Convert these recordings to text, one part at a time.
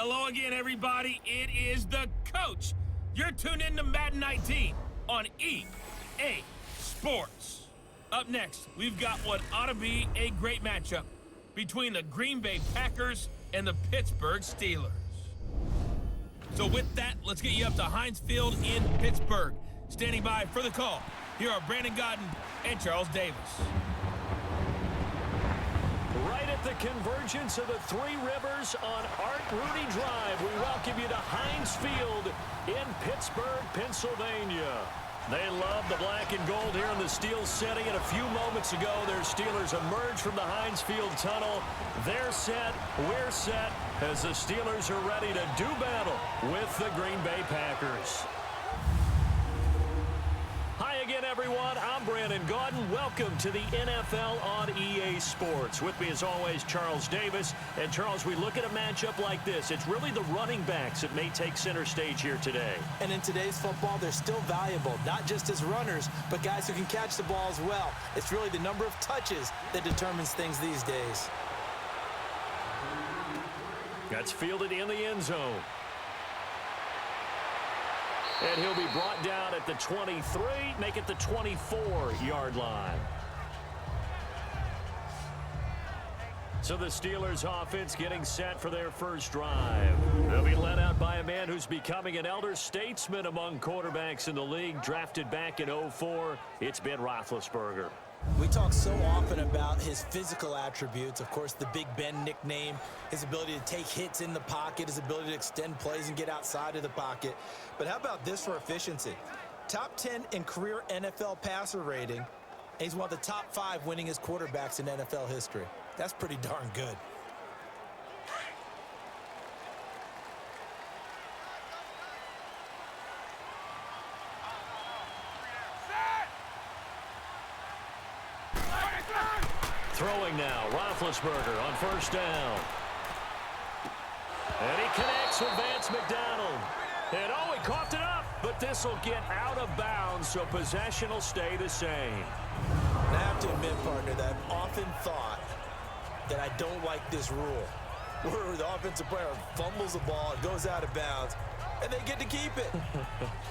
Hello again, everybody. It is the coach. You're tuned in to Madden 19 on EA Sports. Up next, we've got what ought to be a great matchup between the Green Bay Packers and the Pittsburgh Steelers. So with that, let's get you up to Heinz Field in Pittsburgh. Standing by for the call, here are Brandon Godden and Charles Davis. Right at the convergence of the Three Rivers on Art Rooney Drive, we welcome you to Heinz Field in Pittsburgh, Pennsylvania. They love the black and gold here in the Steel City, and a few moments ago, their Steelers emerged from the Heinz Field tunnel. They're set, we're set, as the Steelers are ready to do battle with the Green Bay Packers. Hi again, everyone. I'm Brandon Godden. Welcome to the NFL on EA Sports. With me, as always, Charles Davis. And, Charles, we look at a matchup like this. It's really the running backs that may take center stage here today. And in today's football, they're still valuable, not just as runners, but guys who can catch the ball as well. It's really the number of touches that determines things these days. That's fielded in the end zone. And he'll be brought down at the 23, make it the 24-yard line. So the Steelers offense getting set for their first drive. They'll be led out by a man who's becoming an elder statesman among quarterbacks in the league, drafted back in 2004. It's Ben Roethlisberger. We talk so often about his physical attributes. Of course, the Big Ben nickname, his ability to take hits in the pocket, his ability to extend plays and get outside of the pocket. But how about this for efficiency? Top 10 in career NFL passer rating, and he's one of the top 5 winningest quarterbacks in NFL history. That's pretty darn good. Throwing now, Roethlisberger on first down. And he connects with Vance McDonald. And oh, he coughed it up, but this will get out of bounds, so possession will stay the same. And I have to admit, partner, that I've often thought that I don't like this rule, where the offensive player fumbles the ball, it goes out of bounds, and they get to keep it.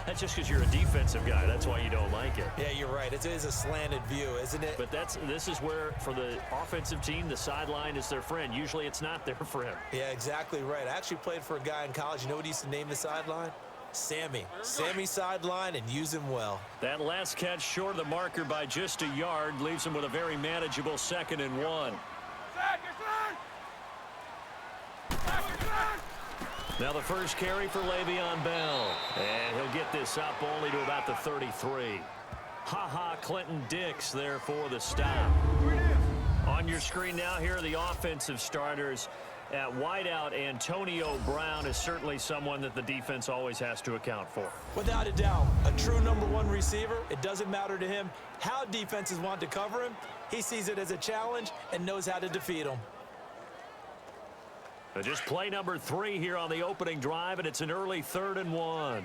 That's just because you're a defensive guy. That's why you don't like it. Yeah, you're right. It is a slanted view, isn't it? But this is where, for the offensive team, the sideline is their friend. Usually it's not their friend. Yeah, exactly right. I actually played for a guy in college. You know what he used to name the sideline? Sammy. Sammy sideline, and use him well. That last catch short of the marker by just a yard leaves him with a very manageable 2nd and 1. Now the first carry for Le'Veon Bell. And he'll get this up only to about the 33. Ha-ha, Clinton Dix there for the stop. On your screen now, here are the offensive starters. At wideout, Antonio Brown is certainly someone that the defense always has to account for. Without a doubt, a true #1 receiver. It doesn't matter to him how defenses want to cover him. He sees it as a challenge and knows how to defeat them. Just play number 3 here on the opening drive, and it's an early 3rd and 1.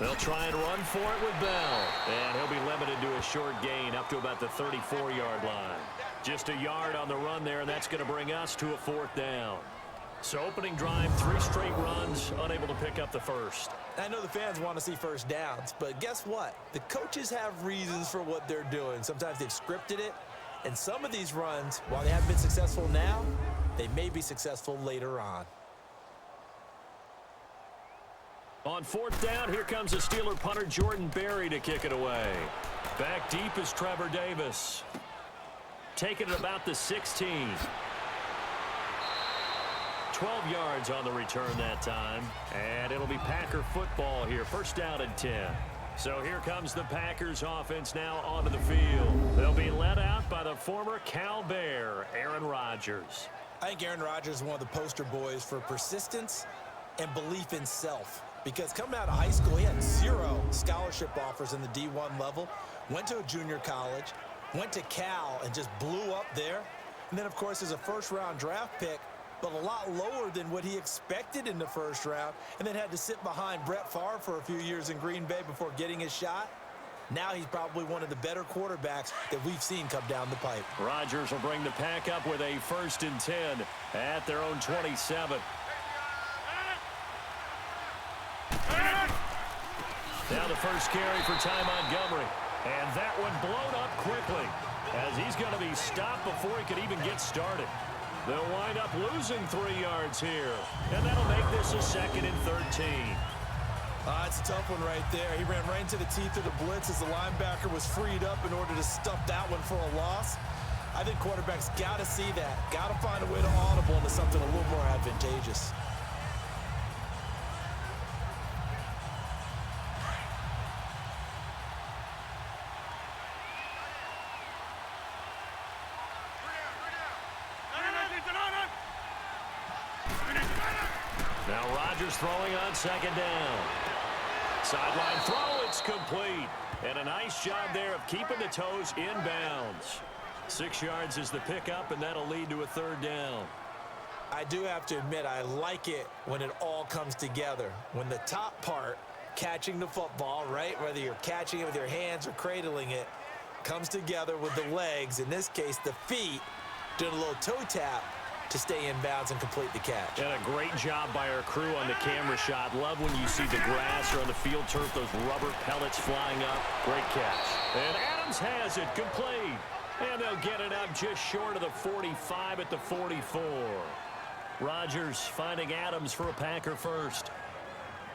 They'll try and run for it with Bell. And he'll be limited to a short gain up to about the 34-yard line. Just a yard on the run there, and that's going to bring us to a 4th down. So opening drive, 3 straight runs, unable to pick up the first. I know the fans want to see first downs, but guess what? The coaches have reasons for what they're doing. Sometimes they've scripted it, and some of these runs, while they haven't been successful now, they may be successful later on. On 4th down, here comes the Steeler punter Jordan Berry to kick it away. Back deep is Trevor Davis. Taking it about the 16. 12 yards on the return that time. And it'll be Packer football here. First down and 10. So here comes the Packers offense now onto the field. They'll be led out by the former Cal Bear, Aaron Rodgers. I think Aaron Rodgers is one of the poster boys for persistence and belief in self. Because coming out of high school, he had 0 scholarship offers in the D1 level. Went to a junior college. Went to Cal and just blew up there. And then, of course, as a first-round draft pick, but a lot lower than what he expected in the first round, and then had to sit behind Brett Favre for a few years in Green Bay before getting his shot. Now he's probably one of the better quarterbacks that we've seen come down the pipe. Rodgers will bring the pack up with a 1st and 10 at their own 27. Now the first carry for Ty Montgomery. And that one blown up quickly as he's going to be stopped before he could even get started. They'll wind up losing 3 yards here. And that'll make this a 2nd and 13. It's a tough one right there. He ran right into the teeth of the blitz as the linebacker was freed up in order to stuff that one for a loss. I think quarterbacks got to see that. Got to find a way to audible into something a little more advantageous. Now Rodgers throwing on 2nd down. Sideline throw, it's complete. And a nice job there of keeping the toes in bounds. 6 yards is the pickup, and that'll lead to a 3rd down. I do have to admit, I like it when it all comes together. When the top part, catching the football, right, whether you're catching it with your hands or cradling it, comes together with the legs, in this case the feet, doing a little toe tap to stay in bounds and complete the catch. And a great job by our crew on the camera shot. Love when you see the grass or on the field turf, those rubber pellets flying up. Great catch. And Adams has it complete. And they'll get it up just short of the 45 at the 44. Rodgers finding Adams for a Packer first.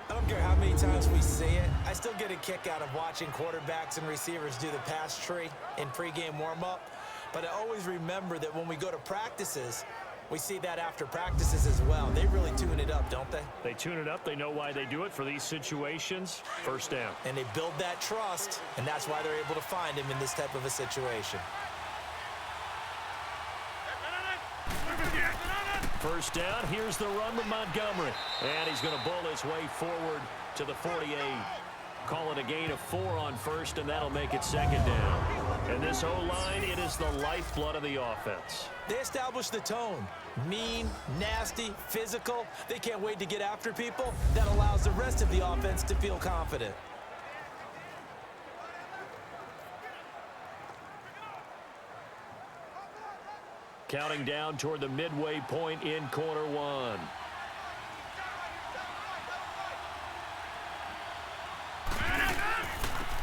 I don't care how many times we see it. I still get a kick out of watching quarterbacks and receivers do the pass tree in pregame warm-up. But I always remember that when we go to practices, we see that after practices as well. They really tune it up, don't they? They tune it up. They know why they do it for these situations. 1st down. And they build that trust, and that's why they're able to find him in this type of a situation. 1st down. Here's the run with Montgomery. And he's going to bull his way forward to the 48. Call it a gain of 4 on 1st, and that'll make it 2nd down. And this O-line, it is the lifeblood of the offense. They establish the tone. Mean, nasty, physical. They can't wait to get after people. That allows the rest of the offense to feel confident. Counting down toward the midway point in quarter 1.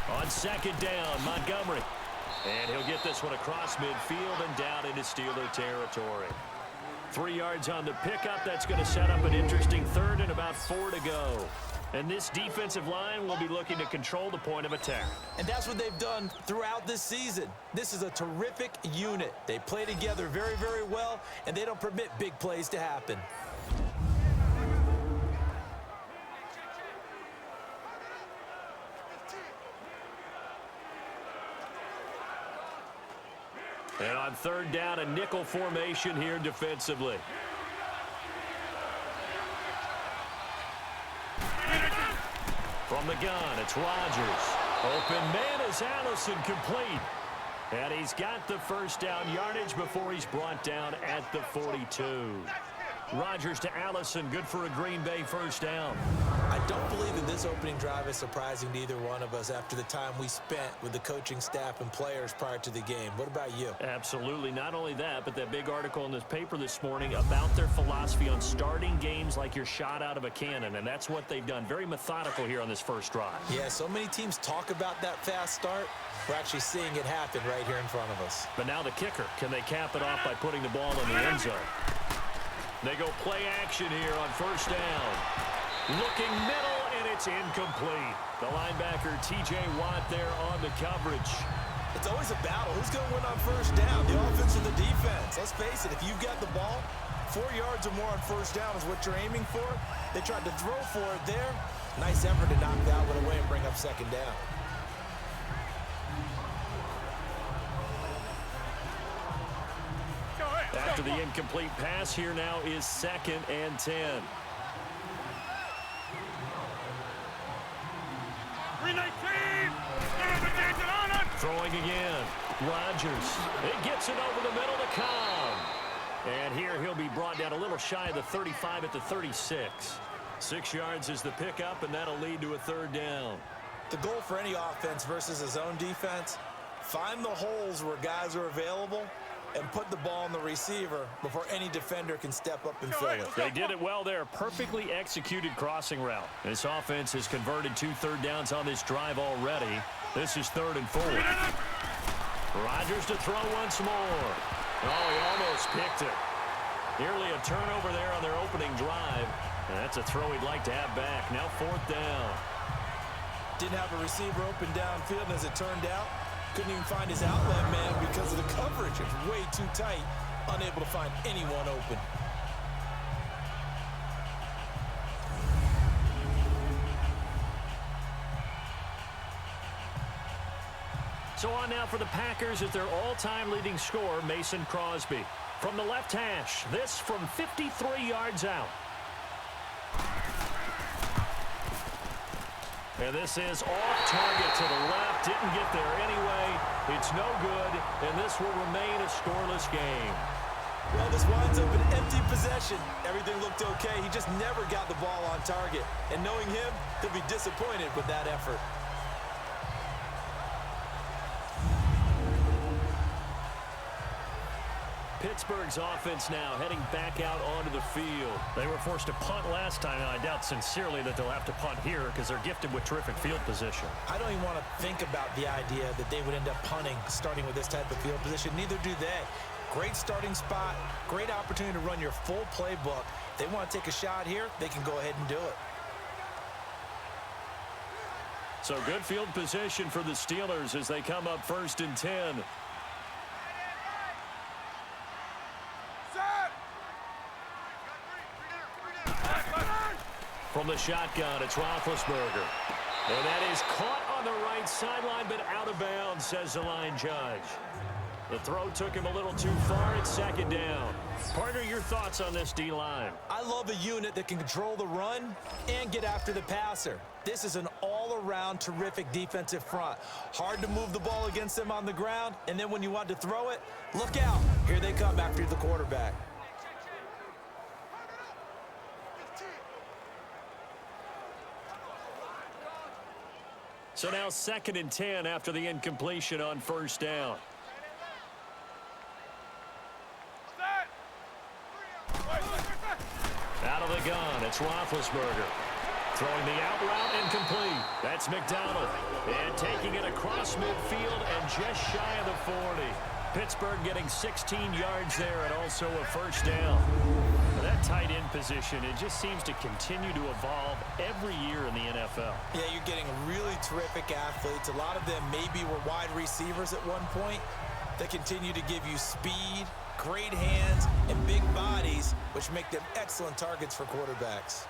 On 2nd down, Montgomery. And he'll get this one across midfield and down into Steeler territory. 3 yards on the pickup. That's going to set up an interesting 3rd and about 4 to go. And this defensive line will be looking to control the point of attack. And that's what they've done throughout this season. This is a terrific unit. They play together very, very well, and they don't permit big plays to happen. And on 3rd down, a nickel formation here defensively. From the gun, it's Rodgers. Open man is Allison, complete. And he's got the 1st down yardage before he's brought down at the 42. Rodgers to Allison, good for a Green Bay 1st down. I don't believe that this opening drive is surprising to either one of us after the time we spent with the coaching staff and players prior to the game. What about you? Absolutely. Not only that, but that big article in this paper this morning about their philosophy on starting games like you're shot out of a cannon, and that's what they've done. Very methodical here on this first drive. Yeah, so many teams talk about that fast start. We're actually seeing it happen right here in front of us. But now the kicker. Can they cap it off by putting the ball in the end zone? They go play action here on 1st down. Looking middle, and it's incomplete. The linebacker, T.J. Watt, there on the coverage. It's always a battle. Who's going to win on 1st down, the offense or the defense? Let's face it, if you've got the ball, 4 yards or more on 1st down is what you're aiming for. They tried to throw for it there. Nice effort to knock that one away and bring up 2nd down. After the incomplete pass, here now is 2nd and 10. Throwing again. Rodgers. It gets it over the middle to Cobb. And here he'll be brought down a little shy of the 35 at the 36. 6 yards is the pickup, and that'll lead to a 3rd down. The goal for any offense versus his own defense, find the holes where guys are available and put the ball on the receiver before any defender can step up and fill it. They did it well there. Perfectly executed crossing route. This offense has converted 2 third downs on this drive already. This is 3rd and 4. Rodgers to throw once more. Oh, he almost picked it. Nearly a turnover there on their opening drive. And that's a throw he'd like to have back. Now 4th down. Didn't have a receiver open downfield, as it turned out. Couldn't even find his outlet man because of the coverage. It was way too tight, unable to find anyone open. So on now for the Packers is their all-time leading scorer, Mason Crosby. From the left hash, this from 53 yards out. And this is off target to the left. Didn't get there anyway. It's no good, and this will remain a scoreless game. Well, this winds up an empty possession. Everything looked okay. He just never got the ball on target. And knowing him, he'll be disappointed with that effort. Pittsburgh's offense now heading back out onto the field. They were forced to punt last time, and I doubt sincerely that they'll have to punt here because they're gifted with terrific field position. I don't even want to think about the idea that they would end up punting starting with this type of field position. Neither do they. Great starting spot, great opportunity to run your full playbook. If they want to take a shot here, they can go ahead and do it. So good field position for the Steelers as they come up 1st and 10. From the shotgun, it's Roethlisberger. And that is caught on the right sideline, but out of bounds, says the line judge. The throw took him a little too far. It's 2nd down. Partner, your thoughts on this D-line? I love a unit that can control the run and get after the passer. This is an all-around terrific defensive front. Hard to move the ball against them on the ground, and then when you want to throw it, look out. Here they come after the quarterback. So now 2nd and 10 after the incompletion on 1st down. Out of the gun, it's Roethlisberger. Throwing the out route incomplete. That's McDonald. And taking it across midfield and just shy of the 40. Pittsburgh getting 16 yards there and also a 1st down. That tight end position, it just seems to continue to evolve every year in the NFL. Yeah, you're getting really terrific athletes. A lot of them maybe were wide receivers at one point. They continue to give you speed, great hands, and big bodies, which make them excellent targets for quarterbacks.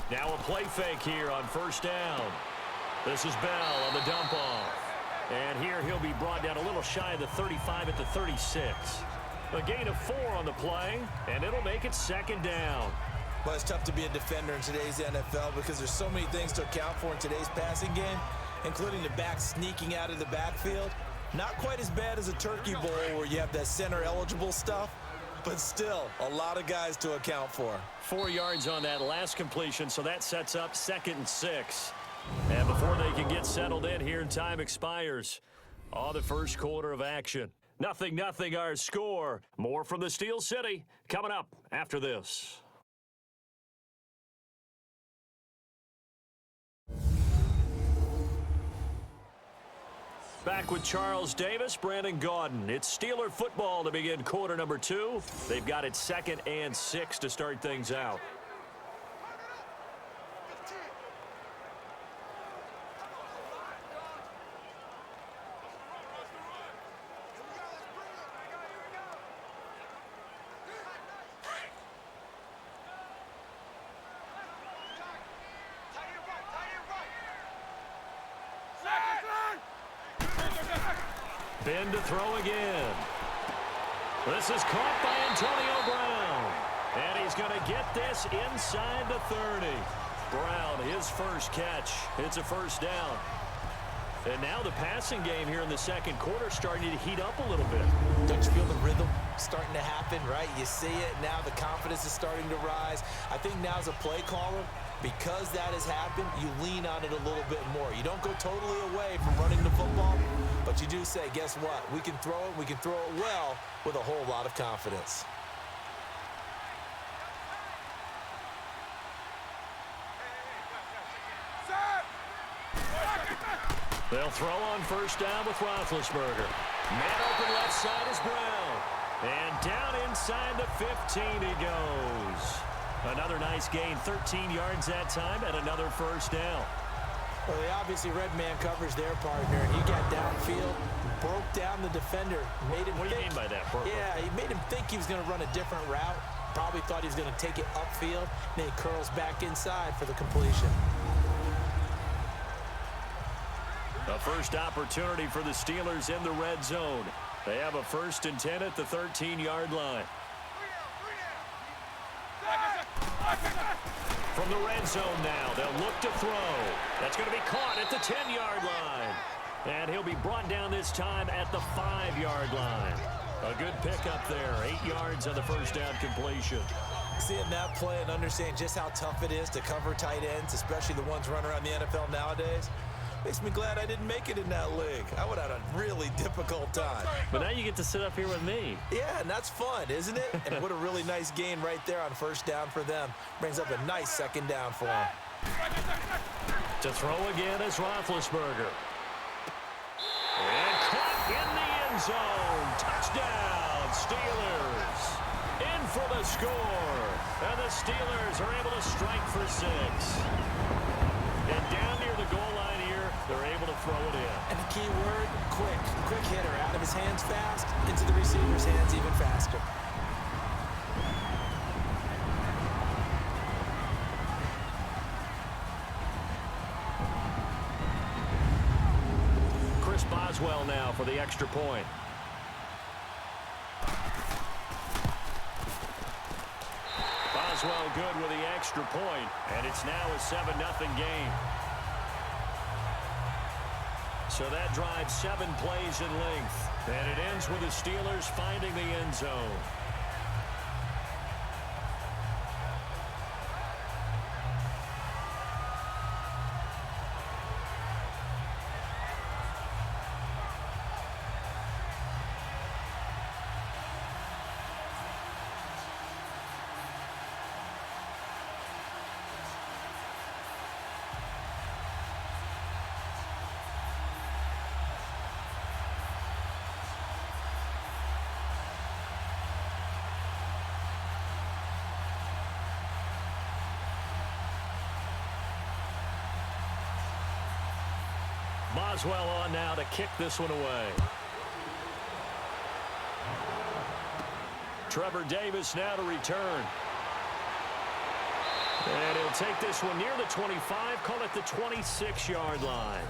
Now a play fake here on 1st down. This is Bell on the dump off. And here he'll be brought down a little shy of the 35 at the 36. A gain of 4 on the play, and it'll make it 2nd down. Well, it's tough to be a defender in today's NFL because there's so many things to account for in today's passing game, including the back sneaking out of the backfield. Not quite as bad as a turkey bowl where you have that center eligible stuff, but still a lot of guys to account for. 4 yards on that last completion, so that sets up 2nd and 6. And before they can get settled in here, time expires on the 1st quarter of action. 0-0 our score. More from the Steel City coming up after this. Back with Charles Davis, Brandon Gaudin. It's Steeler football to begin quarter number 2. They've got it 2nd and 6 to start things out. Ben to throw again. This is caught by Antonio Brown. And he's going to get this inside the 30. Brown, his first catch. It's a 1st down. And now the passing game here in the second quarter starting to heat up a little bit. Don't you feel the rhythm starting to happen, right? You see it, now the confidence is starting to rise. I think now as a play caller, because that has happened, you lean on it a little bit more. You don't go totally away from running the football, but you do say, guess what? We can throw it well with a whole lot of confidence. They'll throw on first down with Roethlisberger. Man open left side is Brown. And down inside the 15 he goes. Another nice gain, 13 yards that time, and another first down. Well, they obviously red man covers their partner, and he got downfield, broke down the defender, made him What do you mean by that, Purple? Yeah, he made him think he was going to run a different route. Probably thought he was going to take it upfield. Then he curls back inside for the completion. A first opportunity for the Steelers in the red zone. They have a 1st and 10 at the 13-yard line. From the red zone now, they'll look to throw. That's going to be caught at the 10-yard line. And he'll be brought down this time at the 5-yard line. A good pickup there, 8 yards on the first down completion. Seeing that play and understanding just how tough it is to cover tight ends, especially the ones running around the NFL nowadays, makes me glad I didn't make it in that league. I would have had a really difficult time. But now you get to sit up here with me. Yeah, and that's fun, isn't it? And what a really nice gain right there on first down for them. Brings up a nice second down for them. To throw again is Roethlisberger. And caught in the end zone. Touchdown, Steelers. In for the score. And the Steelers are able to strike for 6. And down near the goal line here, they're able to throw it in. And the key word, quick. Quick hitter. Out of his hands fast, into the receiver's hands even faster. Chris Boswell now for the extra point. Boswell good with the extra point, and it's now a 7-0 game. So that drives 7 plays in length, and it ends with the Steelers finding the end zone. Boswell on now to kick this one away. Trevor Davis now to return. And he'll take this one near the 25, call it the 26-yard line.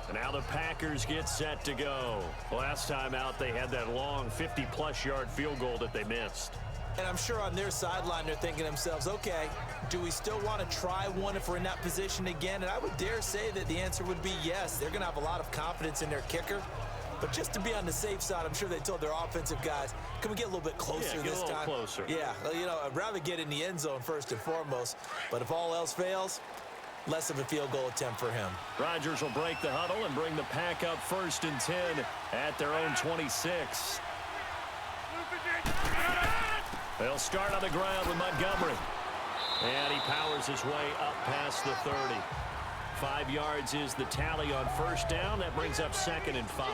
And now the Packers get set to go. Last time out, they had that long 50-plus yard field goal that they missed. And I'm sure on their sideline, they're thinking to themselves, okay, do we still want to try one if we're in that position again? And I would dare say that the answer would be yes. They're going to have a lot of confidence in their kicker. But just to be on the safe side, I'm sure they told their offensive guys, can we get a little bit closer this time? Closer. Yeah, you know, I'd rather get in the end zone first and foremost. But if all else fails, less of a field goal attempt for him. Rodgers will break the huddle and bring the Pack up 1st and 10 at their own 26. They'll start on the ground with Montgomery. And he powers his way up past the 30. 5 yards is the tally on first down. That brings up 2nd and 5.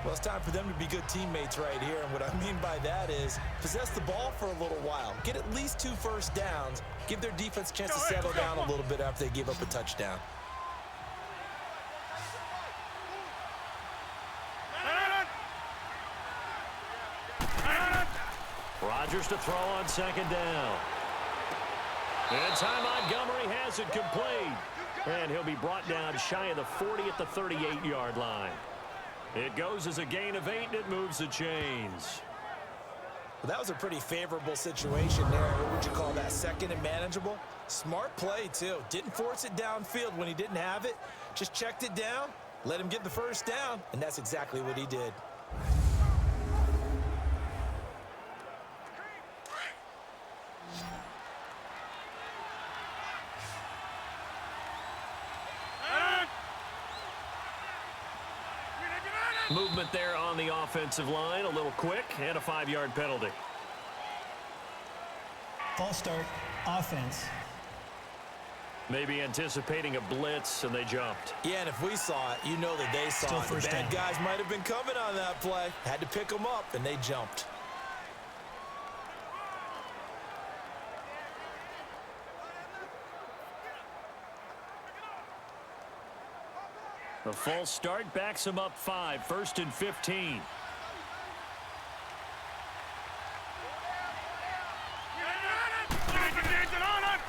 Well, it's time for them to be good teammates right here. And what I mean by that is possess the ball for a little while. Get at least 2 first downs. Give their defense a chance to settle down a little bit after they give up a touchdown. Rodgers to throw on 2nd down. And Ty Montgomery has it complete. And he'll be brought down shy of the 40 at the 38-yard line. It goes as a gain of 8, and it moves the chains. Well, that was a pretty favorable situation there. What would you call that? Second and manageable? Smart play, too. Didn't force it downfield when he didn't have it. Just checked it down, let him get the first down, and that's exactly what he did. Movement there on the offensive line, a little quick, and a 5-yard penalty. False start, offense. Maybe anticipating a blitz, and they jumped. Yeah, and if we saw it, you know that they saw it. The bad guys might have been coming on that play. Had to pick them up, and they jumped. The false start backs him up 5, 1st and 15.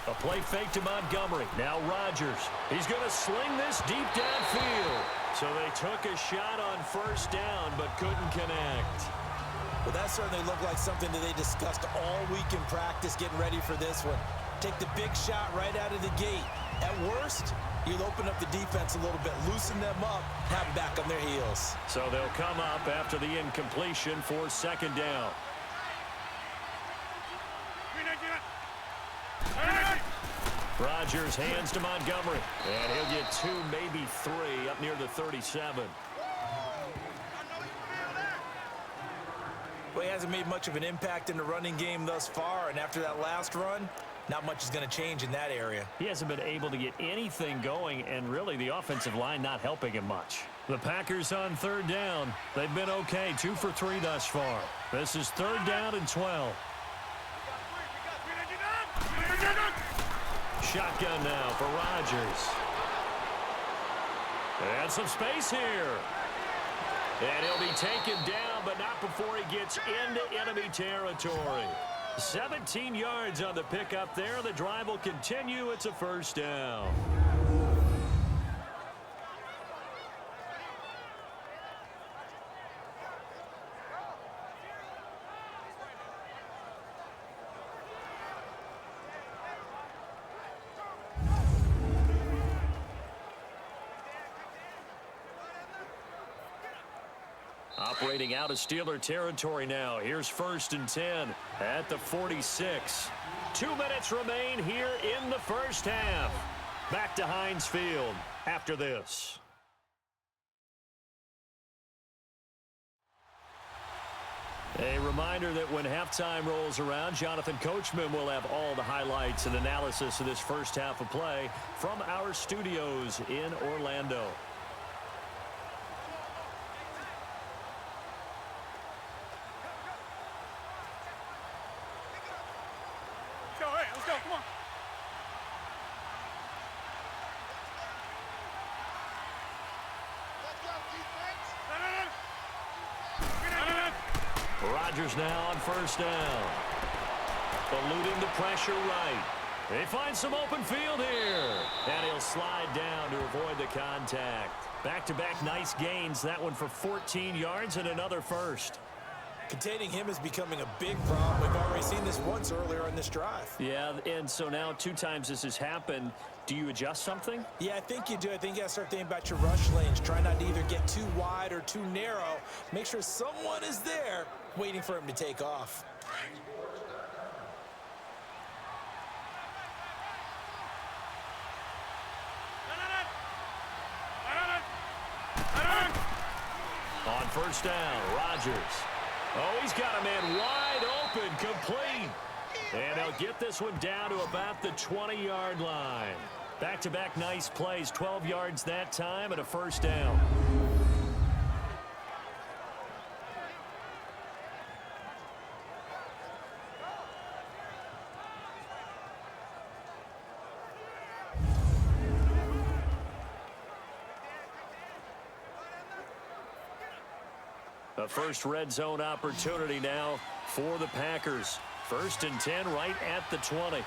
A play fake to Montgomery. Now Rodgers. He's going to sling this deep downfield. So they took a shot on first down, but couldn't connect. Well, that certainly looked like something that they discussed all week in practice getting ready for this one. Take the big shot right out of the gate. At worst, you'll open up the defense a little bit, loosen them up, have them back on their heels. So they'll come up after the incompletion for 2nd down. Rodgers hands to Montgomery, and he'll get 2, maybe 3 up near the 37. Well, he hasn't made much of an impact in the running game thus far, and after that last run, not much is going to change in that area. He hasn't been able to get anything going, and really the offensive line not helping him much. The Packers on 3rd down. They've been okay, 2 for 3 thus far. This is 3rd down and 12. Shotgun now for Rodgers. And some space here. And he'll be taken down, but not before he gets into enemy territory. 17 yards on the pickup there. The drive will continue. It's a 1st down. Operating out of Steeler territory now. Here's 1st and 10 at the 46. 2 minutes remain here in the 1st half. Back to Heinz Field after this. A reminder that when halftime rolls around, Jonathan Coachman will have all the highlights and analysis of this 1st half of play from our studios in Orlando. Rodgers now on 1st down. Eluding the pressure right. They find some open field here. And he'll slide down to avoid the contact. Back-to-back nice gains. That one for 14 yards and another 1st. Containing him is becoming a big problem. We've already seen this once earlier on this drive. Yeah, and so now 2 times this has happened. Do you adjust something? Yeah, I think you do. I think you got to start thinking about your rush lanes. Try not to either get too wide or too narrow. Make sure someone is there waiting for him to take off. On 1st down, Rodgers. Oh, he's got a man wide open, complete. And they'll get this one down to about the 20-yard line. Back-to-back nice plays, 12 yards that time and a 1st down. A first red zone opportunity now for the Packers. 1st and 10 right at the 20.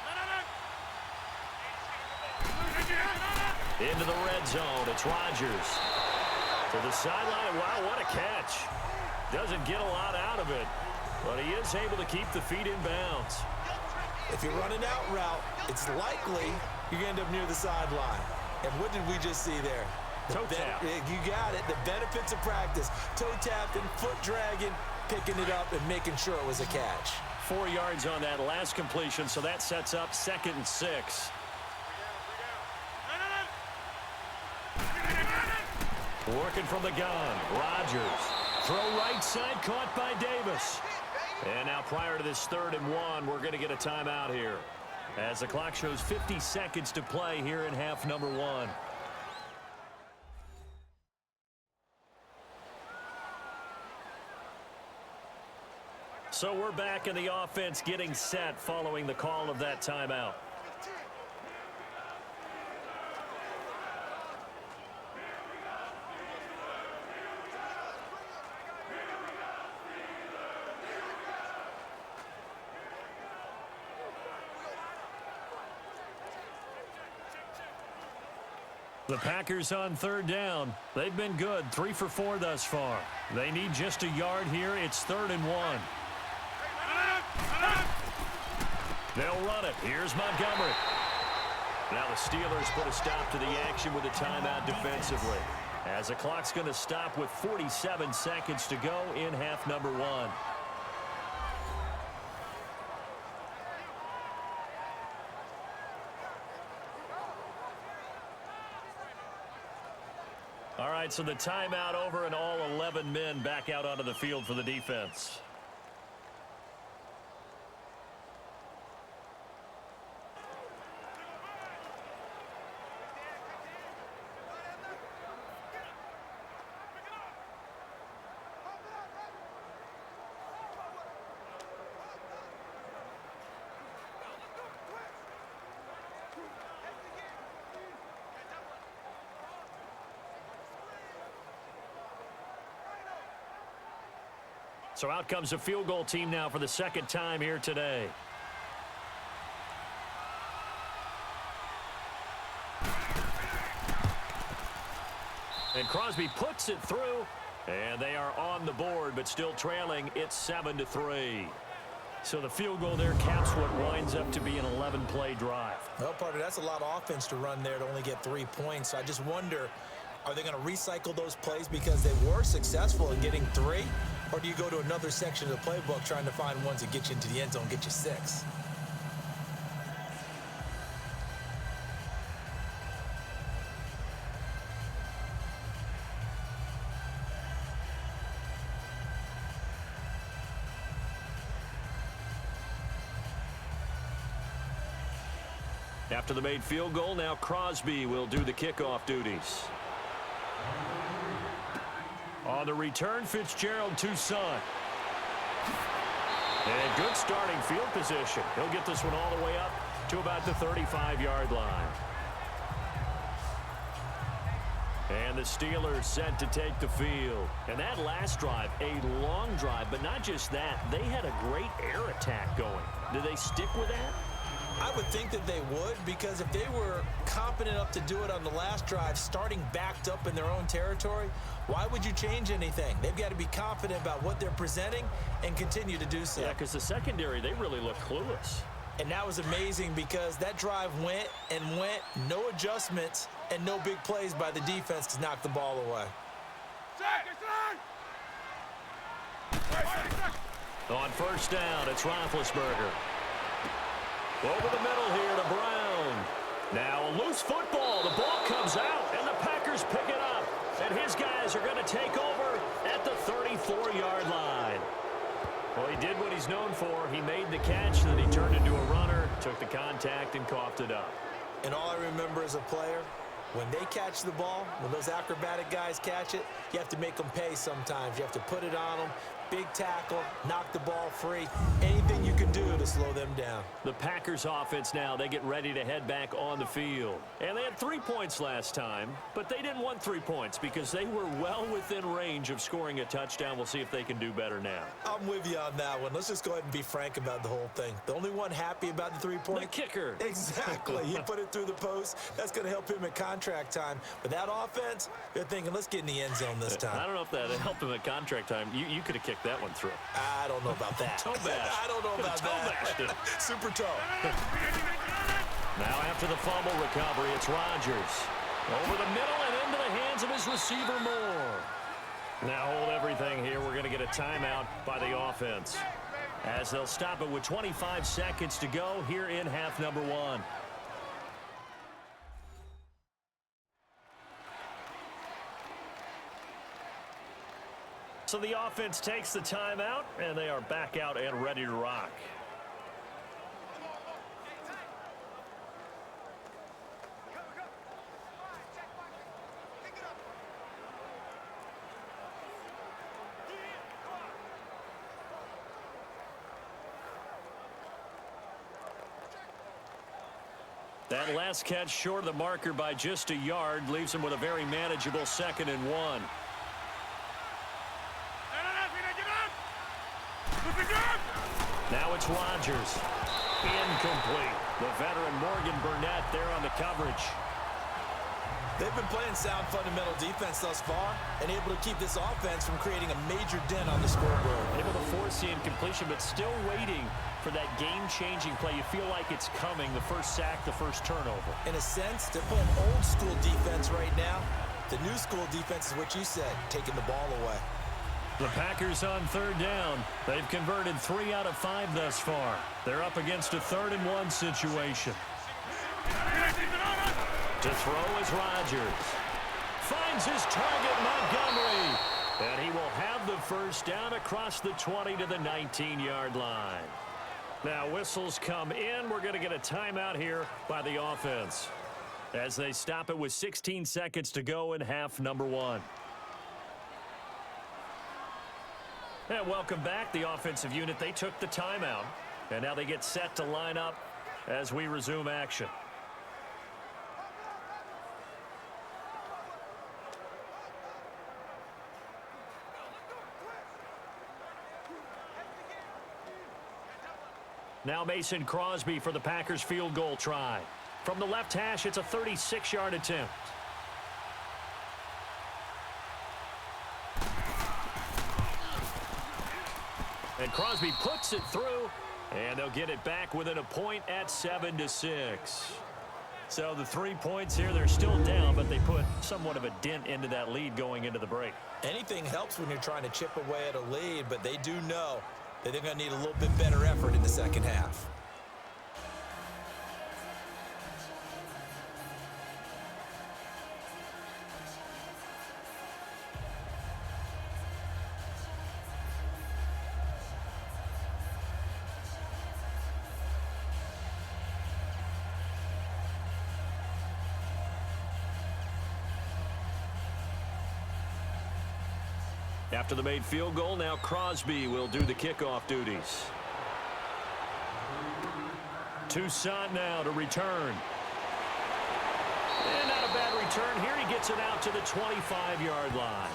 Into the red zone. It's Rodgers. To the sideline. Wow, what a catch. Doesn't get a lot out of it. But he is able to keep the feet in bounds. If you're running out route, it's likely you're going to end up near the sideline. And what did we just see there? Toe tap. You got it. The benefits of practice. Toe tapping, foot dragging, picking it up, and making sure it was a catch. 4 yards on that last completion, so that sets up 2nd and 6. Working from the gun, Rodgers. Throw right side, caught by Davis. And now prior to this 3rd and 1, we're going to get a timeout here, as the clock shows 50 seconds to play here in half number 1. So we're back in the offense getting set following the call of that timeout. The Packers on 3rd down. They've been good, 3 for 4 thus far. They need just a yard here. It's 3rd and 1. They'll run it. Here's Montgomery. Now the Steelers put a stop to the action with a timeout defensively, as the clock's going to stop with 47 seconds to go in half number 1. All right, so the timeout over and all 11 men back out onto the field for the defense. So out comes the field goal team now for the 2nd time here today. And Crosby puts it through, and they are on the board, but still trailing. It's 7-3. So the field goal there caps what winds up to be an 11-play drive. Well, partner, that's a lot of offense to run there to only get 3 points. I just wonder, are they going to recycle those plays because they were successful in getting 3? Or do you go to another section of the playbook trying to find ones that get you into the end zone, get you 6? After the made field goal, now Crosby will do the kickoff duties. On the return, Fitzgerald, Toussaint. And good starting field position. He'll get this one all the way up to about the 35-yard line. And the Steelers set to take the field. And that last drive, a long drive, but not just that. They had a great air attack going. Do they stick with that? I would think that they would, because if they were competent enough to do it on the last drive, starting backed up in their own territory, why would you change anything? They've got to be confident about what they're presenting and continue to do so. Yeah, because the secondary, they really look clueless. And that was amazing because that drive went and went, no adjustments and no big plays by the defense to knock the ball away. On 1st down, it's Roethlisberger. Over the middle here to Brown. Now a loose football. The ball comes out, and the Packers pick it up. And his guys are going to take over at the 34-yard line. Well, he did what he's known for. He made the catch, then he turned into a runner, took the contact, and coughed it up. And all I remember as a player, when they catch the ball, when those acrobatic guys catch it, you have to make them pay sometimes. You have to put it on them. Big tackle, knock the ball free. Anything you can do to slow them down. The Packers offense now, they get ready to head back on the field. And they had 3 points last time, but they didn't want 3 points because they were well within range of scoring a touchdown. We'll see if they can do better now. I'm with you on that one. Let's just go ahead and be frank about the whole thing. The only one happy about the 3 points? The kicker. Exactly. He put it through the post. That's going to help him in contract. contract time. But that offense, they're thinking, let's get in the end zone this time. I don't know if that helped him at contract time. You could have kicked that one through. I don't know about that. Toe bash. I don't know about that. Super toe. Now after the fumble recovery, it's Rodgers. Over the middle and into the hands of his receiver Moore. Now hold everything here. We're going to get a timeout by the offense, as they'll stop it with 25 seconds to go here in half number 1. So the offense takes the timeout, and they are back out and ready to rock. That last catch short of the marker by just a yard leaves him with a very manageable 2nd and 1. Now it's Rodgers. Incomplete. The veteran Morgan Burnett there on the coverage. They've been playing sound fundamental defense thus far and able to keep this offense from creating a major dent on the scoreboard. Able to force the incompletion, but still waiting for that game-changing play. You feel like it's coming, the first sack, the first turnover. In a sense, they're playing old school defense right now. The new school defense is what you said, taking the ball away. The Packers on 3rd down. They've converted 3 out of 5 thus far. They're up against a 3rd and 1 situation. To throw is Rodgers. Finds his target, Montgomery. And he will have the first down across the 20 to the 19-yard line. Now whistles come in. We're going to get a timeout here by the offense, as they stop it with 16 seconds to go in half number 1. And welcome back, the offensive unit. They took the timeout, and now they get set to line up as we resume action. Now Mason Crosby for the Packers field goal try. From the left hash, it's a 36-yard attempt. And Crosby puts it through, and they'll get it back within a point at 7-6. So the 3 points here, they're still down, but they put somewhat of a dent into that lead going into the break. Anything helps when you're trying to chip away at a lead, but they do know that they're going to need a little bit better effort in the second half. After the made field goal, now Crosby will do the kickoff duties. Toussaint now to return. And not a bad return here. He gets it out to the 25-yard line.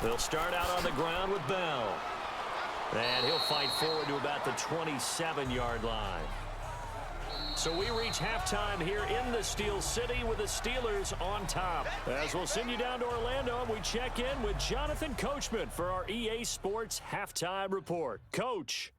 They'll start out on the ground with Bell. And he'll fight forward to about the 27-yard line. So we reach halftime here in the Steel City with the Steelers on top. As we'll send you down to Orlando, we check in with Jonathan Coachman for our EA Sports Halftime Report. Coach.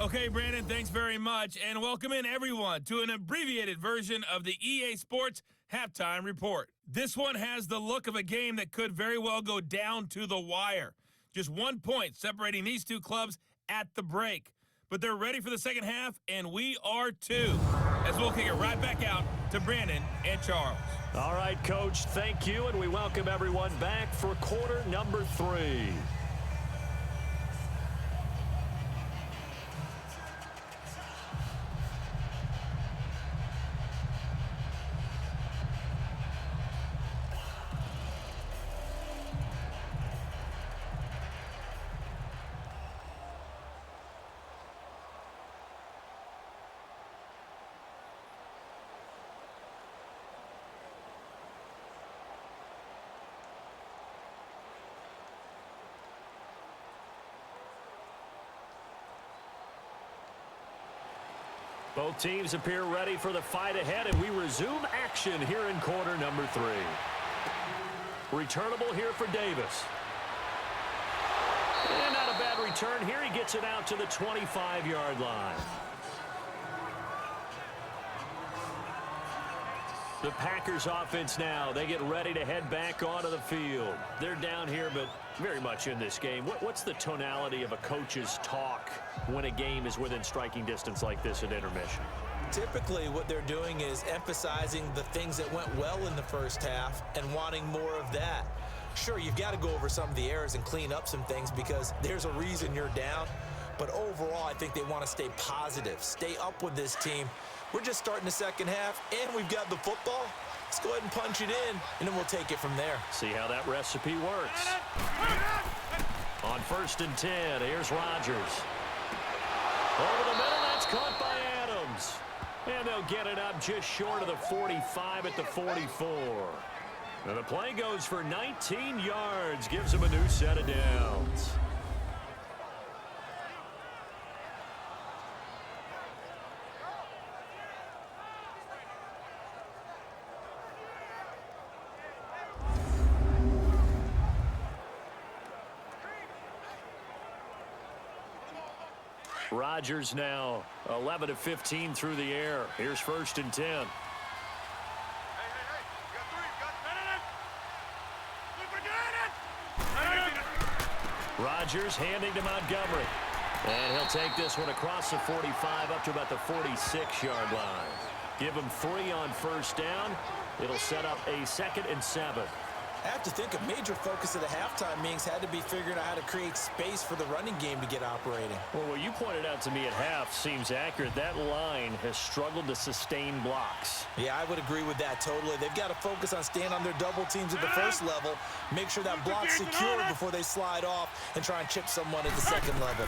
Okay, Brandon, thanks very much, and welcome in everyone to an abbreviated version of the EA Sports Halftime Report. This one has the look of a game that could very well go down to the wire. Just 1 point separating these two clubs at the break. But they're ready for the second half, and we are too. As we'll kick it right back out to Brandon and Charles. All right, Coach, thank you, and we welcome everyone back for quarter number 3. Both teams appear ready for the fight ahead, and we resume action here in quarter number 3. Returnable here for Davis. And not a bad return here. He gets it out to the 25-yard line. The Packers offense now, they get ready to head back onto the field. They're down here, but very much in this game. What's the tonality of a coach's talk when a game is within striking distance like this at intermission? Typically, what they're doing is emphasizing the things that went well in the first half and wanting more of that. Sure, you've got to go over some of the errors and clean up some things because there's a reason you're down. But overall, I think they want to stay positive, stay up with this team. We're just starting the second half, and we've got the football. Let's go ahead and punch it in, and then we'll take it from there. See how that recipe works. On 1st and 10, here's Rodgers. Over the middle, that's caught by Adams. And they'll get it up just short of the 45 at the 44. And the play goes for 19 yards, gives them a new set of downs. Rodgers now 11 of 15 through the air. Here's 1st and 10. Rodgers handing to Montgomery. And he'll take this one across the 45 up to about the 46-yard line. Give him 3 on 1st down. It'll set up a 2nd and 7. I have to think a major focus of the halftime meetings had to be figuring out how to create space for the running game to get operating. Well, what you pointed out to me at half seems accurate. That line has struggled to sustain blocks. Yeah, I would agree with that totally. They've got to focus on staying on their double teams at the first level, make sure that block's secure before they slide off and try and chip someone at the second level.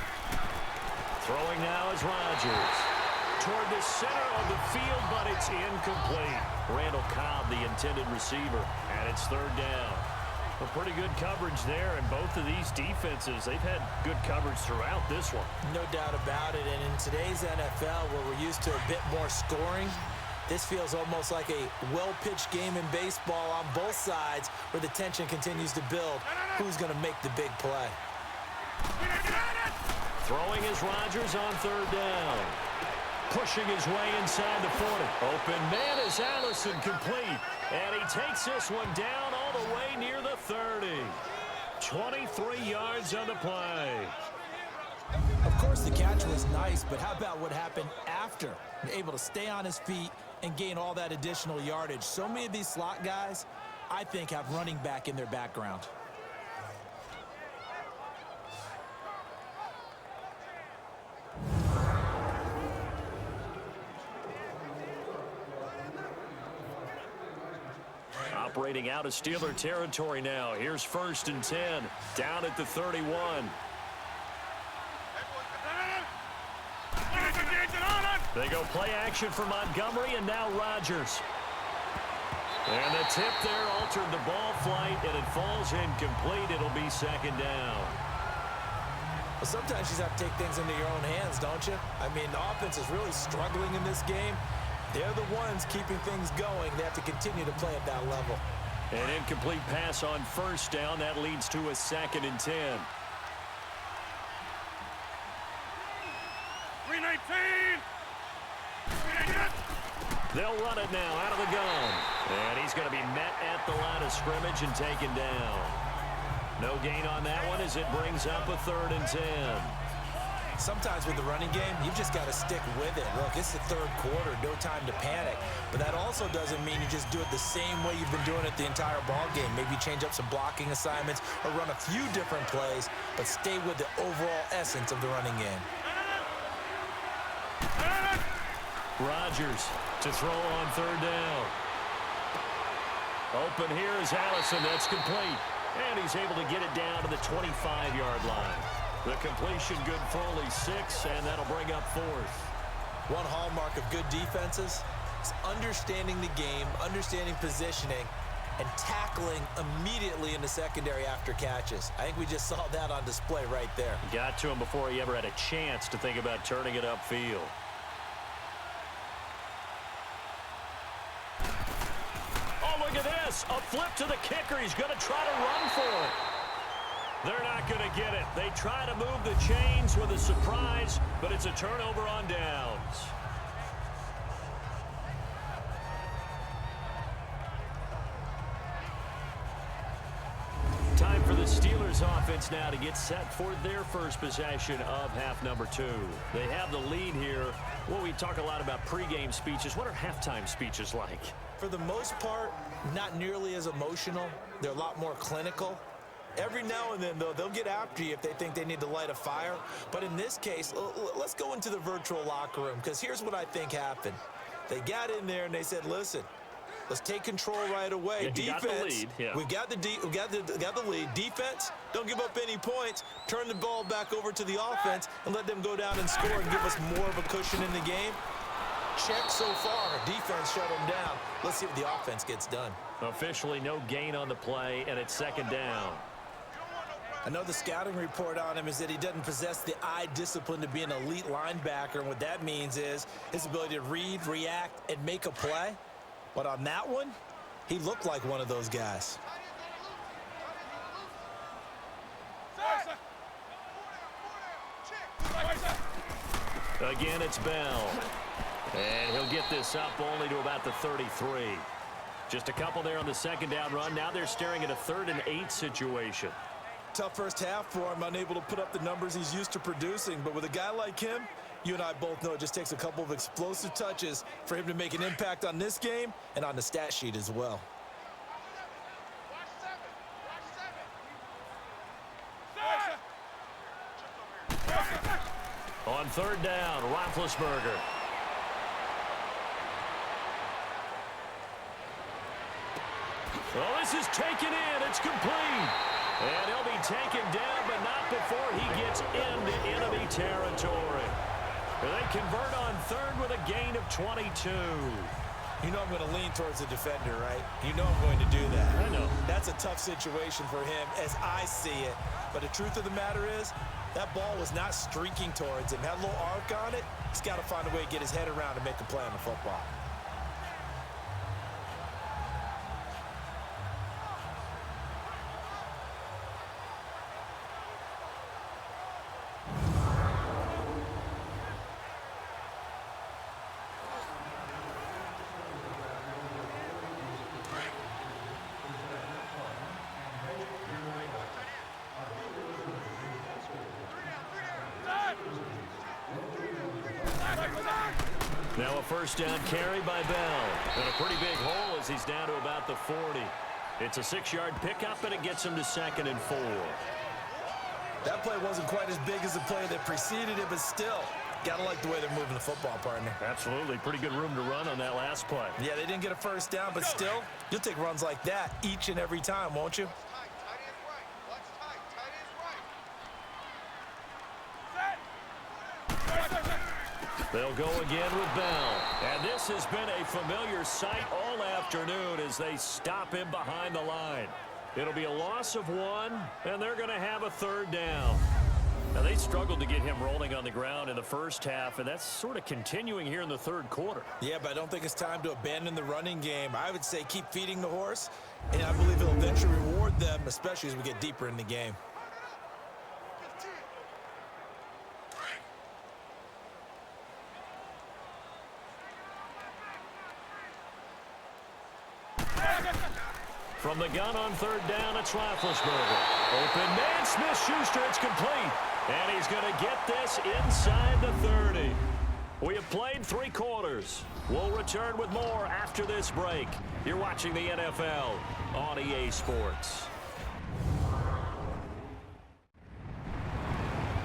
Throwing now is Rodgers. Toward the center of the field, but it's incomplete. Randall Cobb, the intended receiver, and it's 3rd down. Well, pretty good coverage there, and both of these defenses, they've had good coverage throughout this one. No doubt about it, and in today's NFL, where we're used to a bit more scoring, this feels almost like a well-pitched game in baseball on both sides where the tension continues to build. Who's going to make the big play? Throwing is Rodgers on 3rd down. Pushing his way inside the 40. Open man is Allison, complete. And he takes this one down all the way near the 30. 23 yards on the play. Of course, the catch was nice, but how about what happened after? Able to stay on his feet and gain all that additional yardage. So many of these slot guys, I think, have running back in their background. Operating out of Steeler territory now. Here's 1st and 10. Down at the 31. They go play action for Montgomery, and now Rodgers. And the tip there altered the ball flight, and it falls incomplete. It'll be 2nd down. Well, sometimes you just have to take things into your own hands, don't you? I mean, the offense is really struggling in this game. They're the ones keeping things going. They have to continue to play at that level. An incomplete pass on 1st down. That leads to a 2nd and 10. 319. They'll run it now out of the gun. And he's going to be met at the line of scrimmage and taken down. No gain on that one as it brings up a 3rd and 10. Sometimes with the running game, you've just got to stick with it. Look, it's the 3rd quarter, no time to panic. But that also doesn't mean you just do it the same way you've been doing it the entire ball game. Maybe change up some blocking assignments or run a few different plays, but stay with the overall essence of the running game. Rodgers to throw on 3rd down. Open here is Allison. That's complete. And he's able to get it down to the 25-yard line. The completion good for only 6, and that'll bring up 4th. One hallmark of good defenses is understanding the game, understanding positioning, and tackling immediately in the secondary after catches. I think we just saw that on display right there. Got to him before he ever had a chance to think about turning it upfield. Oh, look at this. A flip to the kicker. He's going to try to run for it. They're not going to get it. They try to move the chains with a surprise, but it's a turnover on downs. Time for the Steelers offense now to get set for their first possession of half number 2. They have the lead here. Well, we talk a lot about pregame speeches. What are halftime speeches like? For the most part, not nearly as emotional. They're a lot more clinical. Every now and then, though, they'll get after you if they think they need to light a fire. But in this case, let's go into the virtual locker room, because here's what I think happened. They got in there and they said, listen, let's take control right away. Yeah, defense, got the lead. Yeah. we've got the lead. Defense, don't give up any points. Turn the ball back over to the offense and let them go down and score and give us more of a cushion in the game. Check so far. Defense shut them down. Let's see what the offense gets done. Officially no gain on the play, and it's second down. I know the scouting report on him is that he doesn't possess the eye discipline to be an elite linebacker, and what that means is his ability to read, react, and make a play. But on that one, he looked like one of those guys. Again, it's Bell. And he'll get this up only to about the 33. Just a couple there on the second down run. Now they're staring at a 3rd and 8 situation. Tough first half for him, unable to put up the numbers he's used to producing. But with a guy like him, you and I both know it just takes a couple of explosive touches for him to make an impact on this game and on the stat sheet as well. On 3rd down, Roethlisberger. Well, this is taken in. It's complete. And he'll be taken down, but not before he gets into enemy territory. And they convert on 3rd with a gain of 22. You know I'm going to lean towards the defender, right? You know I'm going to do that. I know. That's a tough situation for him as I see it. But the truth of the matter is, that ball was not streaking towards him. Had a little arc on it. He's got to find a way to get his head around and make a play on the football. Now a first down carry by Bell. And a pretty big hole as he's down to about the 40. It's a 6-yard pickup, and it gets him to 2nd and 4. That play wasn't quite as big as the play that preceded it, but still, gotta like the way they're moving the football, partner. Absolutely. Pretty good room to run on that last play. Yeah, they didn't get a first down, but still, you'll take runs like that each and every time, won't you? They'll go again with Bell. And this has been a familiar sight all afternoon as they stop him behind the line. It'll be a loss of 1, and they're going to have a 3rd down. Now, they struggled to get him rolling on the ground in the first half, and that's sort of continuing here in the 3rd quarter. Yeah, but I don't think it's time to abandon the running game. I would say keep feeding the horse, and I believe it'll eventually reward them, especially as we get deeper in the game. From the gun on 3rd down, it's Roethlisberger. Open man, Smith-Schuster, it's complete. And he's going to get this inside the 30. We have played 3 quarters. We'll return with more after this break. You're watching the NFL on EA Sports.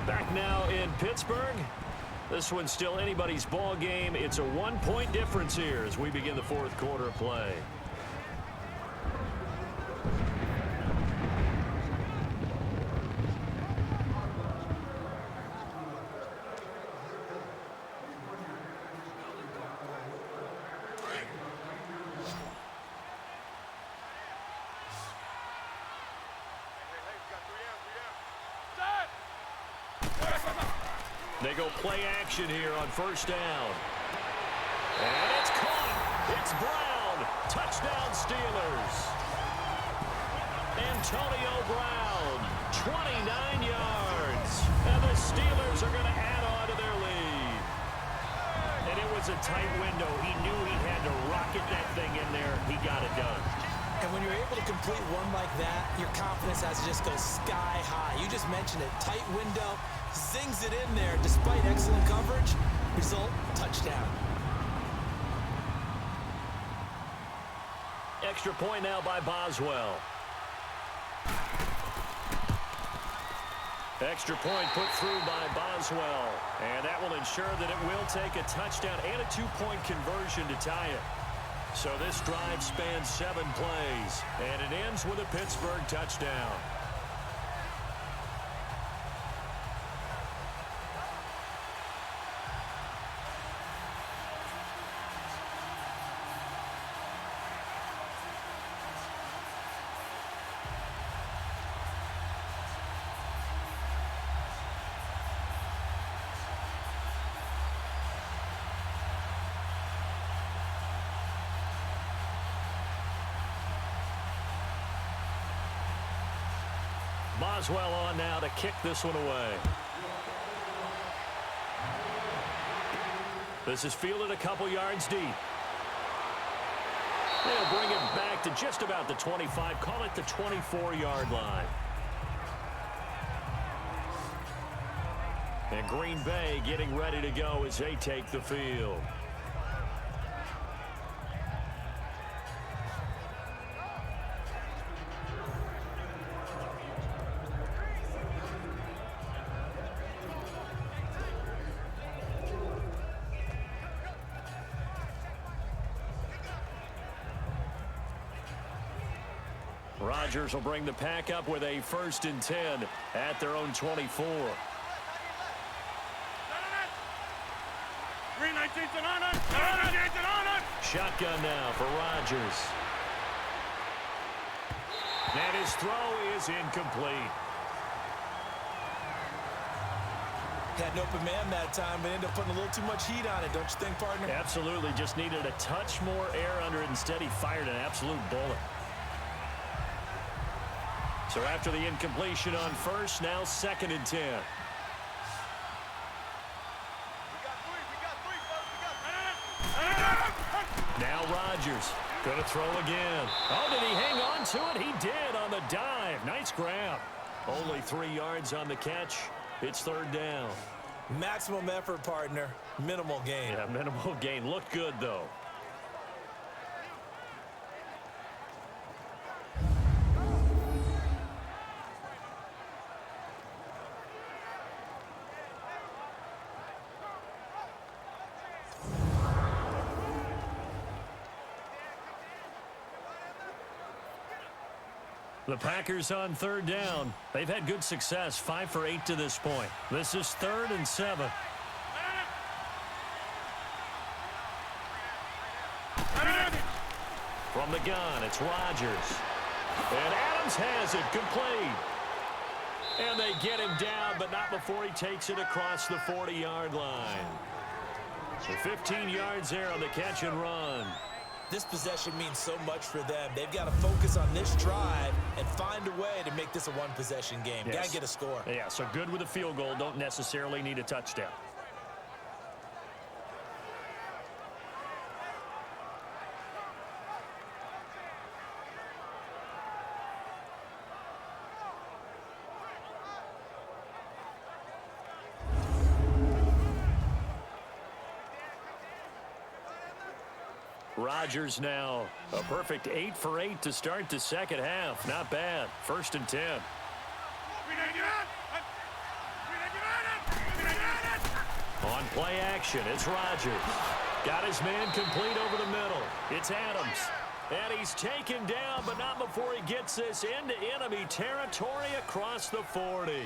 Back now in Pittsburgh. This one's still anybody's ball game. It's a 1-point difference here as we begin the 4th quarter of play. They go play action here on 1st down. And it's caught. It's Brown. Touchdown, Steelers. Antonio Brown, 29 yards. And the Steelers are going to add on to their lead. And it was a tight window. He knew he had to rocket that thing in there. He got it done. And when you're able to complete one like that, your confidence has to just go sky high. You just mentioned it. Tight window, zings it in there despite excellent coverage. Result, touchdown. Extra point now by Boswell. Extra point put through by Boswell. And that will ensure that it will take a touchdown and a two-point conversion to tie it. So this drive spans 7 plays, and it ends with a Pittsburgh touchdown. Boswell on now to kick this one away. This is fielded a couple yards deep. They'll bring it back to just about the 25, call it the 24-yard line. And Green Bay getting ready to go as they take the field. Rodgers will bring the pack up with a 1st and 10 at their own 24. Shotgun now for Rodgers. And his throw is incomplete. Had an open man that time, but ended up putting a little too much heat on it, don't you think, partner? Absolutely. Just needed a touch more air under it. Instead, he fired an absolute bullet. So after the incompletion on 1st, now 2nd and 10. Now Rodgers going to throw again. Oh, did he hang on to it? He did on the dive. Nice grab. Only 3 yards on the catch. It's 3rd down. Maximum effort, partner. Minimal gain. Yeah, minimal gain. Looked good, though. The Packers on 3rd down. They've had good success, 5 for 8 to this point. This is 3rd and 7. From the gun, it's Rodgers. And Adams has it complete. And they get him down, but not before he takes it across the 40-yard line. So 15 yards there on the catch and run. This possession means so much for them. They've got to focus on this drive and find a way to make this a one-possession game. Yes. Got to get a score. Yeah, so good with a field goal. Don't necessarily need a touchdown. Rodgers now a perfect 8 for 8 to start the second half. Not bad. 1st and 10. On play action, it's Rodgers. Got his man complete over the middle. It's Adams. And he's taken down, but not before he gets this into enemy territory across the 40.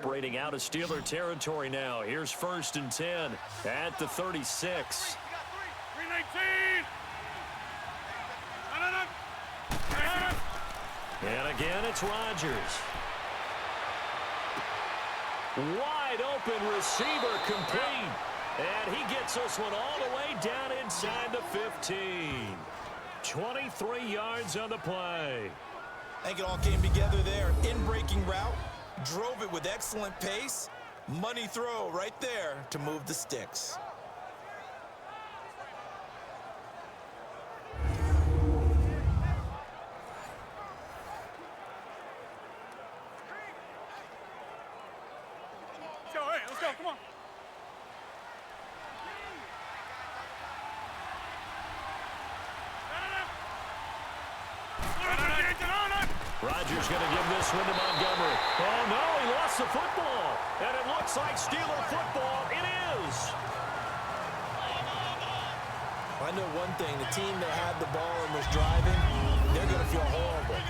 operating out of Steeler territory now. Here's 1st and 10 at the 36. And again, it's Rodgers. Wide open receiver complete. And he gets this one all the way down inside the 15. 23 yards on the play. I think it all came together there. In-breaking route, drove it with excellent pace. Money throw right there to move the sticks. Let's go, come on. Rodgers going to give this one to Montgomery. Oh, no, he lost the football. And it looks like Steeler football. It is. I know one thing. The team that had the ball and was driving, they're going to feel horrible.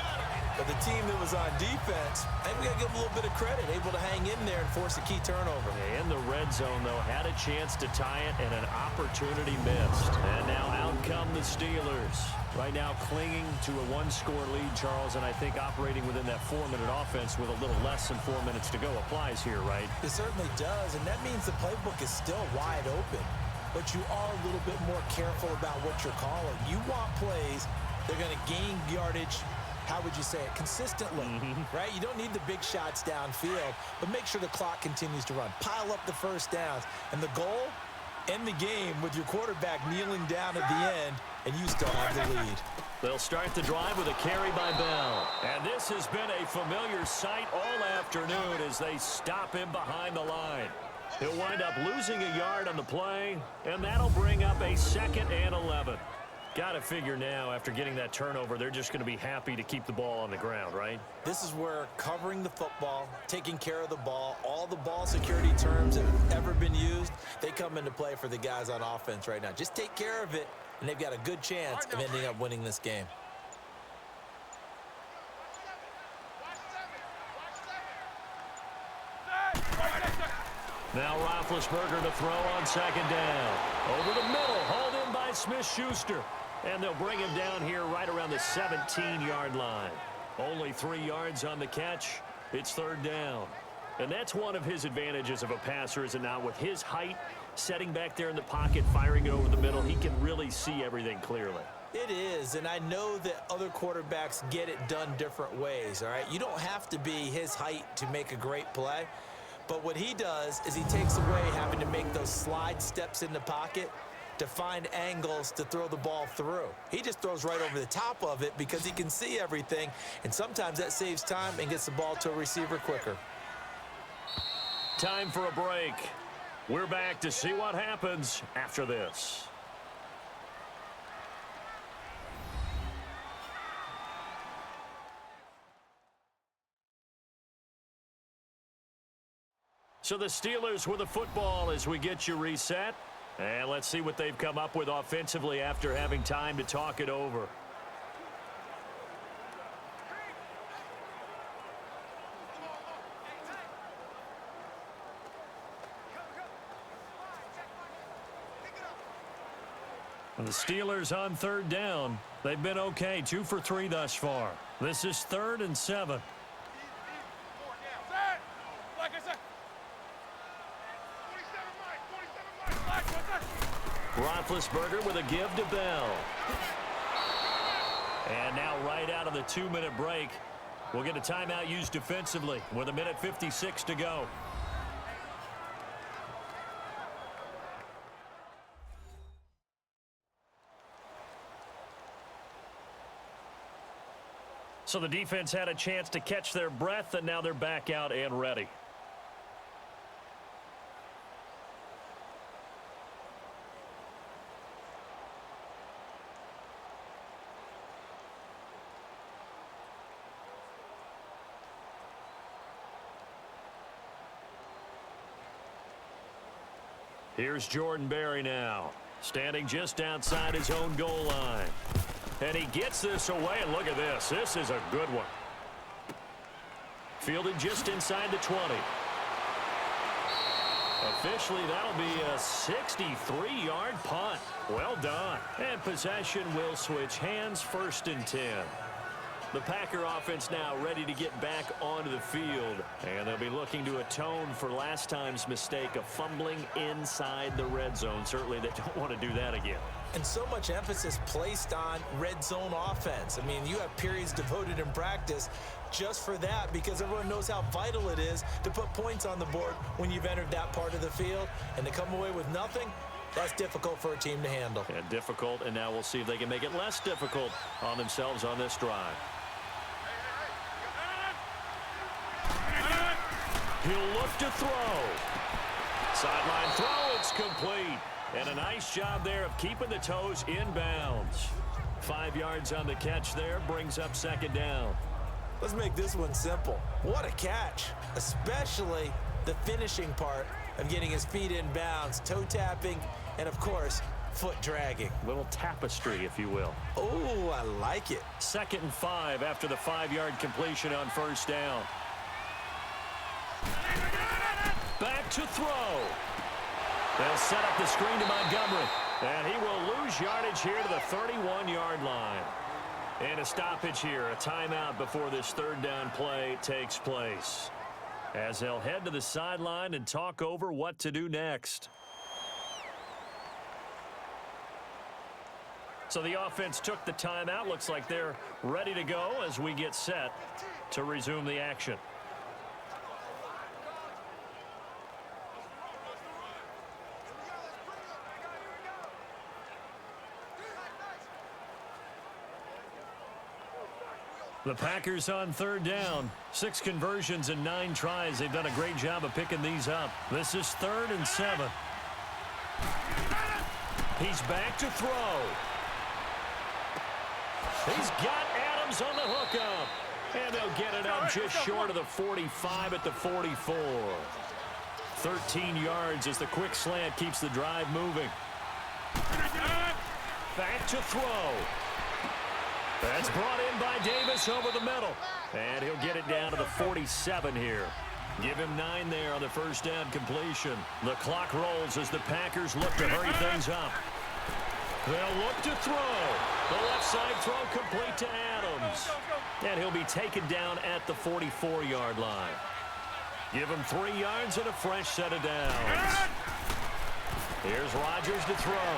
But the team that was on defense, I think we got to give them a little bit of credit, able to hang in there and force a key turnover. In the red zone, though, had a chance to tie it and an opportunity missed. And now out come the Steelers. Right now clinging to a one-score lead, Charles, and I think operating within that 4-minute offense with a little less than 4 minutes to go applies here, right? It certainly does, and that means the playbook is still wide open. But you are a little bit more careful about what you're calling. You want plays, they're going to gain yardage, how would you say it, consistently, right? You don't need the big shots downfield, but make sure the clock continues to run. Pile up the first downs. And the goal, end the game with your quarterback kneeling down at the end, and you still have the lead. They'll start the drive with a carry by Bell. And this has been a familiar sight all afternoon as they stop him behind the line. He'll wind up losing a yard on the play, and that'll bring up a 2nd and 11. Got to figure now, after getting that turnover, they're just going to be happy to keep the ball on the ground, right? This is where covering the football, taking care of the ball, all the ball security terms that have ever been used, they come into play for the guys on offense right now. Just take care of it, and they've got a good chance of ending up winning this game. Now Roethlisberger to throw on 2nd down. Over the middle, hauled in by Smith-Schuster. And they'll bring him down here right around the 17-yard line. Only 3 yards on the catch. It's 3rd down. And that's one of his advantages of a passer, is it not? With his height, setting back there in the pocket, firing it over the middle, he can really see everything clearly. It is, and I know that other quarterbacks get it done different ways, all right? You don't have to be his height to make a great play. But what he does is he takes away having to make those slide steps in the pocket to find angles to throw the ball through. He just throws right over the top of it because he can see everything, and sometimes that saves time and gets the ball to a receiver quicker. Time for a break. We're back to see what happens after this. So the Steelers with the football as we get you reset. And let's see what they've come up with offensively after having time to talk it over. And the Steelers on 3rd down. They've been okay, 2 for 3 thus far. This is 3rd and 7. Roethlisberger with a give to Bell. And now right out of the 2-minute break, we'll get a timeout used defensively with 1:56 to go. So the defense had a chance to catch their breath, and now they're back out and ready. Here's Jordan Berry now, standing just outside his own goal line. And he gets this away, and look at this. This is a good one. Fielded just inside the 20. Officially, that'll be a 63-yard punt. Well done. And possession will switch hands, 1st and 10. The Packer offense now ready to get back onto the field. And they'll be looking to atone for last time's mistake of fumbling inside the red zone. Certainly they don't want to do that again. And so much emphasis placed on red zone offense. I mean, you have periods devoted in practice just for that because everyone knows how vital it is to put points on the board when you've entered that part of the field. And to come away with nothing, that's difficult for a team to handle. Yeah, difficult, and now we'll see if they can make it less difficult on themselves on this drive. He'll look to throw. Sideline throw, it's complete. And a nice job there of keeping the toes in bounds. 5 yards on the catch there, brings up 2nd down. Let's make this one simple. What a catch, especially the finishing part of getting his feet in bounds, toe tapping, and of course, foot dragging. Little tapestry, if you will. Oh, I like it. 2nd and 5 after the 5-yard completion on 1st down. Back to throw. They'll set up the screen to Montgomery. And he will lose yardage here to the 31-yard line. And a stoppage here, a timeout before this 3rd down play takes place. As they'll head to the sideline and talk over what to do next. So the offense took the timeout. Looks like they're ready to go as we get set to resume the action. The Packers on 3rd down. 6 conversions and 9 tries. They've done a great job of picking these up. This is 3rd and 7. He's back to throw. He's got Adams on the hookup. And they'll get it up just short of the 45 at the 44. 13 yards as the quick slant keeps the drive moving. Back to throw. That's brought in by Davis over the middle. And he'll get it down to the 47 here. Give him 9 there on the 1st down completion. The clock rolls as the Packers look to hurry things up. They'll look to throw. The left side throw complete to Adams. And he'll be taken down at the 44-yard line. Give him 3 yards and a fresh set of downs. Here's Rodgers to throw.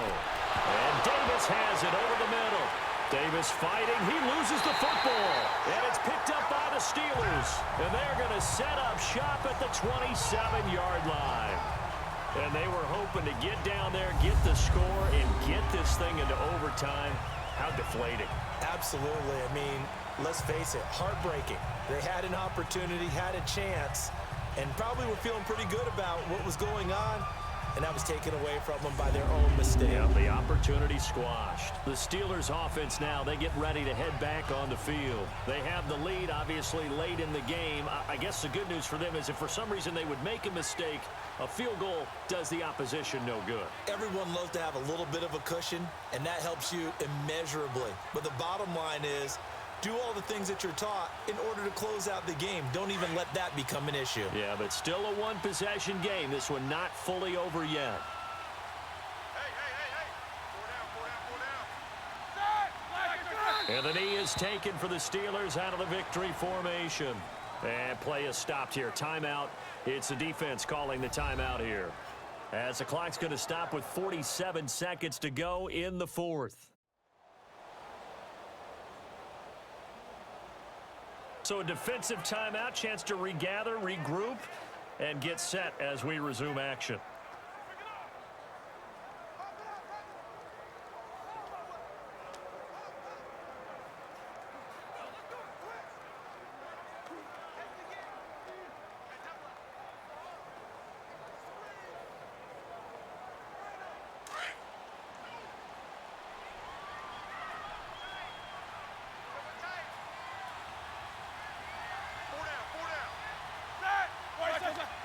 And Davis has it over the middle. Davis fighting. He loses the football. And it's picked up by the Steelers. And they're going to set up shop at the 27-yard line. And they were hoping to get down there, get the score, and get this thing into overtime. How deflating. Absolutely. I mean, let's face it, heartbreaking. They had an opportunity, had a chance, and probably were feeling pretty good about what was going on. And that was taken away from them by their own mistake. Yeah, the opportunity squashed. The Steelers offense now, they get ready to head back on the field. They have the lead, obviously, late in the game. I guess the good news for them is if for some reason they would make a mistake, a field goal does the opposition no good. Everyone loves to have a little bit of a cushion, and that helps you immeasurably. But the bottom line is, do all the things that you're taught in order to close out the game. Don't even let that become an issue. Yeah, but still a one-possession game. This one not fully over yet. And the knee is taken for the Steelers out of the victory formation. And play is stopped here. Timeout. It's the defense calling the timeout here. As the clock's going to stop with 47 seconds to go in the 4th. So a defensive timeout, chance to regather, regroup, and get set as we resume action.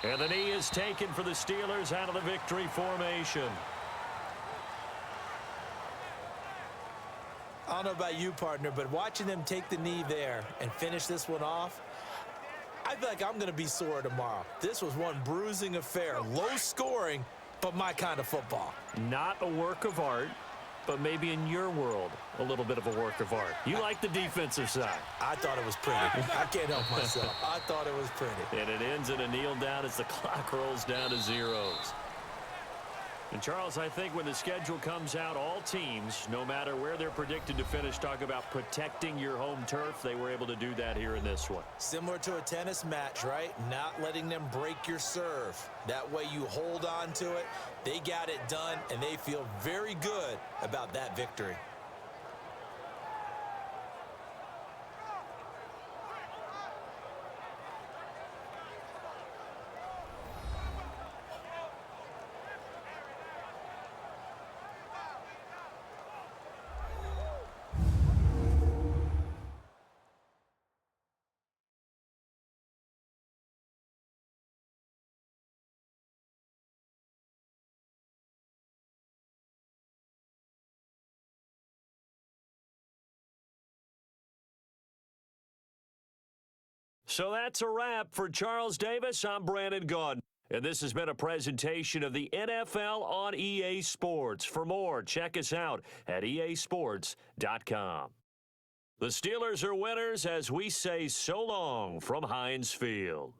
And the knee is taken for the Steelers out of the victory formation. I don't know about you, partner, but watching them take the knee there and finish this one off, I feel like I'm going to be sore tomorrow. This was one bruising affair. Low scoring, but my kind of football. Not a work of art, but maybe in your world, a little bit of a work of art. You like the defensive side. I thought it was pretty. I can't help myself. I thought it was pretty. And it ends in a kneel down as the clock rolls down to zeros. And Charles, I think when the schedule comes out, all teams, no matter where they're predicted to finish, talk about protecting your home turf. They were able to do that here in this one. Similar to a tennis match, right? Not letting them break your serve. That way you hold on to it. They got it done, and they feel very good about that victory. So that's a wrap for Charles Davis. I'm Brandon Gaudin. And this has been a presentation of the NFL on EA Sports. For more, check us out at easports.com. The Steelers are winners as we say so long from Heinz Field.